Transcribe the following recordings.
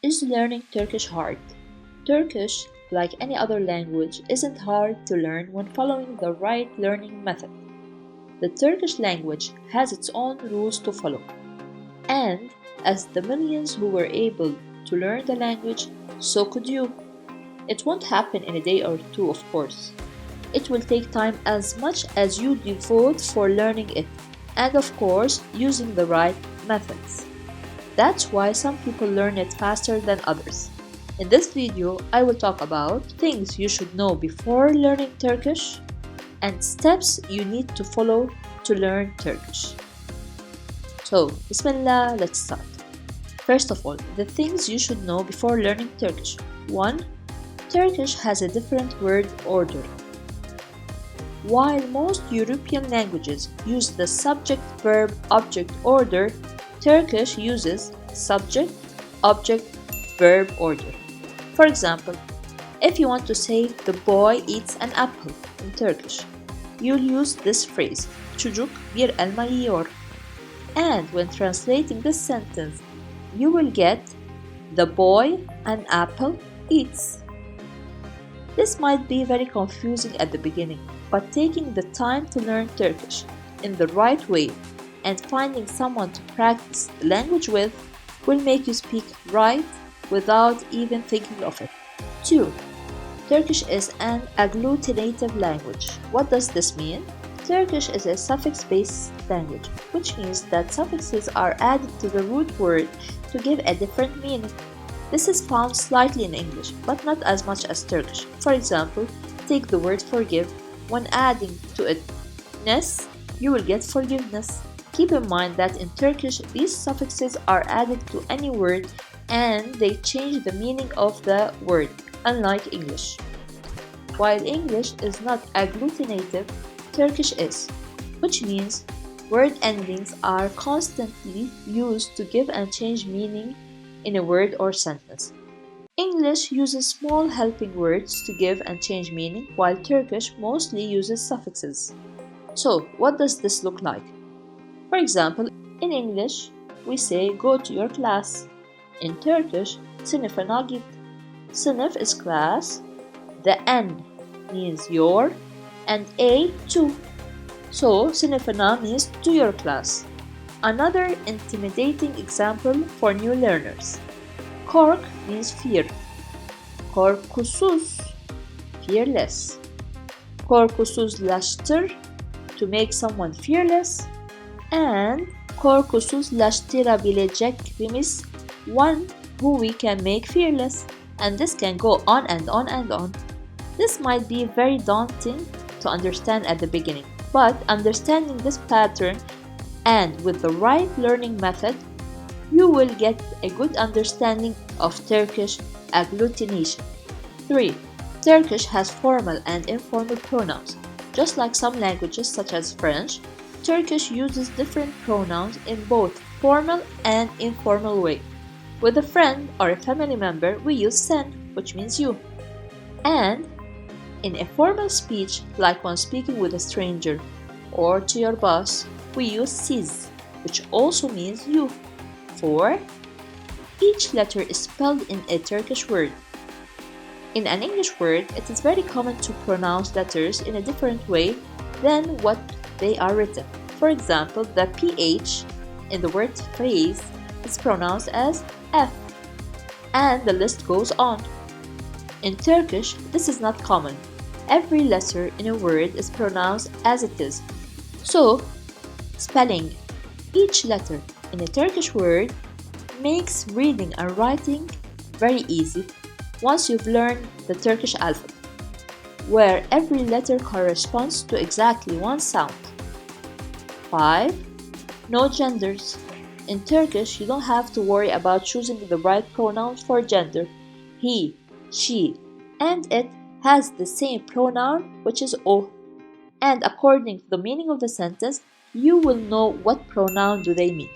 Is learning Turkish hard? Turkish, like any other language, isn't hard to learn when following the right learning method. The Turkish language has its own rules to follow, and as the millions who were able to learn the language, so could you. It won't happen in a day or two, of course. It will take time as much as you devote for learning it, and of course, using the right methods. That's why some people learn it faster than others. In this video, I will talk about things you should know before learning Turkish and steps you need to follow to learn Turkish. So, Bismillah, let's start. First of all, the things you should know before learning Turkish. 1. Turkish has a different word order. While most European languages use the subject-verb-object order, Turkish uses subject-object-verb order. For example, if you want to say the boy eats an apple in Turkish, you'll use this phrase, çocuk bir elma yiyor. And when translating this sentence, you will get the boy an apple eats. This might be very confusing at the beginning, but taking the time to learn Turkish in the right way and finding someone to practice the language with will make you speak right without even thinking of it. 2. Turkish is an agglutinative language. What does this mean? Turkish is a suffix-based language, which means that suffixes are added to the root word to give a different meaning. This is found slightly in English, but not as much as Turkish. For example, take the word forgive. When adding to it ness, you will get forgiveness. Keep in mind that in Turkish, these suffixes are added to any word and they change the meaning of the word, unlike English. While English is not agglutinative, Turkish is, which means word endings are constantly used to give and change meaning in a word or sentence. English uses small helping words to give and change meaning, while Turkish mostly uses suffixes. So, what does this look like? For example, in English, we say go to your class. In Turkish, sınıfına git. Sınıf is class, the N means your, and A to. So, sınıfına means to your class. Another intimidating example for new learners. Kork means fear. Korkusuz, fearless. Korkusuzlaştır, to make someone fearless. And korkusuzlaştırabilecekimiz, one who we can make fearless. And this can go on and on and on. This might be very daunting to understand at the beginning, but understanding this pattern and with the right learning method, you will get a good understanding of Turkish agglutination. 3. Turkish has formal and informal pronouns. Just like some languages such as French, Turkish uses different pronouns in both formal and informal way. With a friend or a family member, we use sen, which means you. And in a formal speech, like when speaking with a stranger or to your boss, we use siz, which also means you. 4. Each letter is spelled in a Turkish word. In an English word, it is very common to pronounce letters in a different way than what they are written. For example, the PH in the word phrase is pronounced as F, and the list goes on. In Turkish, this is not common. Every letter in a word is pronounced as it is. So, spelling each letter in a Turkish word makes reading and writing very easy once you've learned the Turkish alphabet, where every letter corresponds to exactly one sound. 5. No genders. In Turkish, you don't have to worry about choosing the right pronouns for gender. He, she, and it has the same pronoun, which is o. And according to the meaning of the sentence, you will know what pronoun do they mean.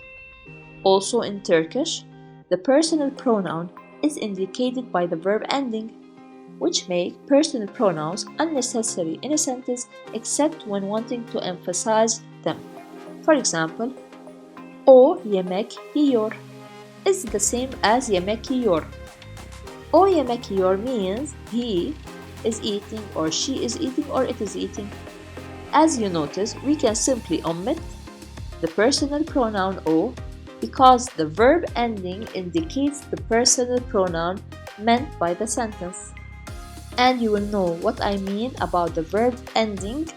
Also in Turkish, the personal pronoun is indicated by the verb ending, which make personal pronouns unnecessary in a sentence except when wanting to emphasize them. For example, o yemek yiyor is the same as yemek yiyor, O yemek yiyor means he is eating or she is eating or it is eating. As you notice, we can simply omit the personal pronoun O because the verb ending indicates the personal pronoun meant by the sentence. And you will know what I mean about the verb ending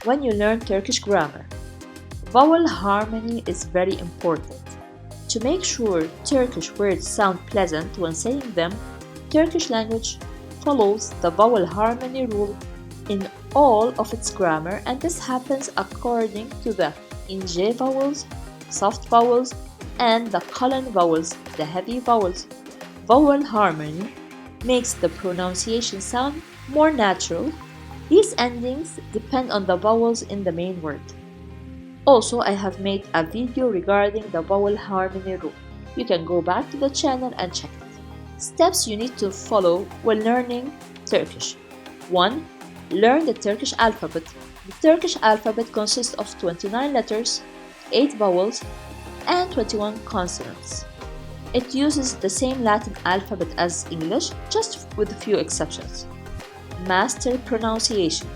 when you learn Turkish grammar. Vowel harmony is very important. To make sure Turkish words sound pleasant when saying them, Turkish language follows the vowel harmony rule in all of its grammar, and this happens according to the ince vowels, soft vowels, and the kalın vowels, the heavy vowels. Vowel harmony makes the pronunciation sound more natural. These endings depend on the vowels in the main word. Also, I have made a video regarding the vowel harmony rule. You can go back to the channel and check it. Steps you need to follow when learning Turkish. 1. Learn the Turkish alphabet. The Turkish alphabet consists of 29 letters, 8 vowels, and 21 consonants. It uses the same Latin alphabet as English, just with a few exceptions. Master pronunciation.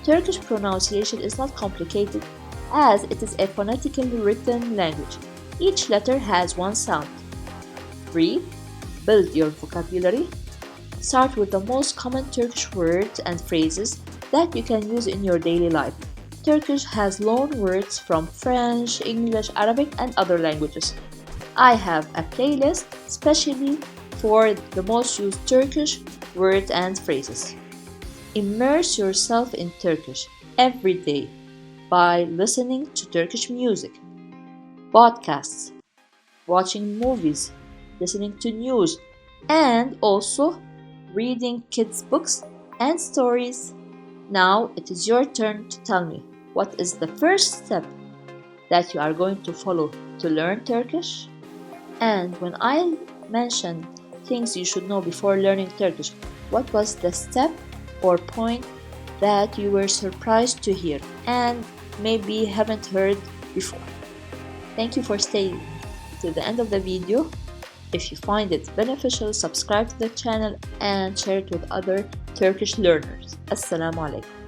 Turkish pronunciation is not complicated as it is a phonetically written language. Each letter has one sound. 3. Build your vocabulary. Start with the most common Turkish words and phrases that you can use in your daily life. Turkish has loan words from French, English, Arabic, and other languages. I have a playlist specially for the most used Turkish words and phrases. Immerse yourself in Turkish every day by listening to Turkish music, podcasts, watching movies, listening to news, and also reading kids' books and stories. Now it is your turn to tell me what is the first step that you are going to follow to learn Turkish. And when I mentioned things you should know before learning Turkish, what was the step or point that you were surprised to hear and maybe haven't heard before? Thank you for staying to the end of the video. If you find it beneficial, subscribe to the channel and share it with other Turkish learners. Assalamu alaikum.